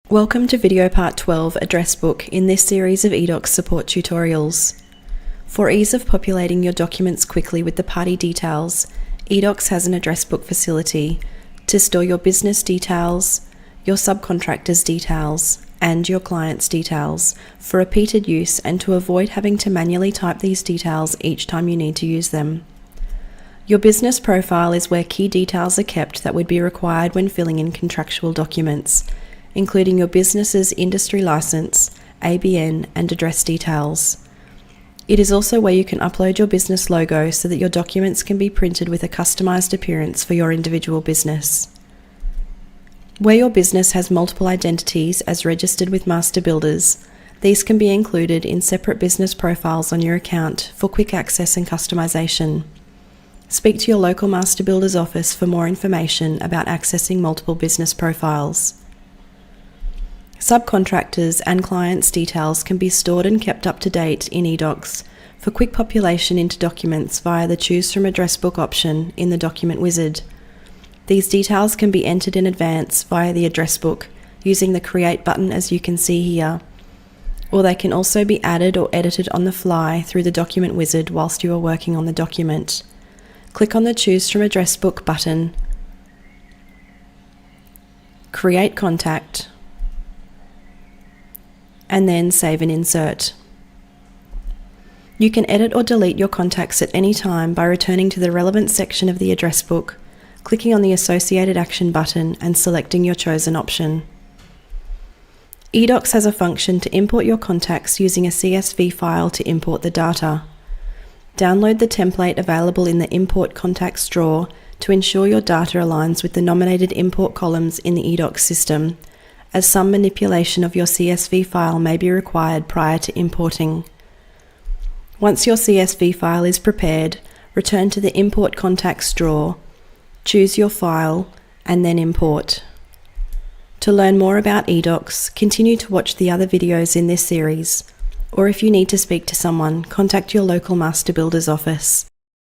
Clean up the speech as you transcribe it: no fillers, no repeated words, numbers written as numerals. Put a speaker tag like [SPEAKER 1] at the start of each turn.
[SPEAKER 1] Welcome to video part 12, Address Book, in this series of eDocs support tutorials. For ease of populating your documents quickly with the party details, eDocs has an address book facility to store your business details, your subcontractors' details, and your clients' details for repeated use and to avoid having to manually type these details each time you need to use them. Your business profile is where key details are kept that would be required when filling in contractual documents, including your business's industry license, ABN, and address details. It is also where you can upload your business logo so that your documents can be printed with a customized appearance for your individual business. Where your business has multiple identities as registered with master builders, these can be included in separate business profiles on your account for quick access and customization. Speak to your local master builder's office for more information about accessing multiple business profiles. Subcontractors and clients' details can be stored and kept up to date in eDocs for quick population into documents via the Choose from Address Book option in the document wizard. These details can be entered in advance via the address book using the Create button as you can see here, or they can also be added or edited on the fly through the document wizard whilst you are working on the document. Click on the Choose from Address Book button, create contact, and then save and insert. You can edit or delete your contacts at any time by returning to the relevant section of the address book, clicking on the associated action button and selecting your chosen option. eDocs has a function to import your contacts using a CSV file to import the data. Download the template available in the Import Contacts drawer to ensure your data aligns with the nominated import columns in the eDocs system, as some manipulation of your CSV file may be required prior to importing. Once your CSV file is prepared, return to the Import Contacts drawer, choose your file, and then import. To learn more about eDocs, continue to watch the other videos in this series, or if you need to speak to someone, contact your local master builder's office.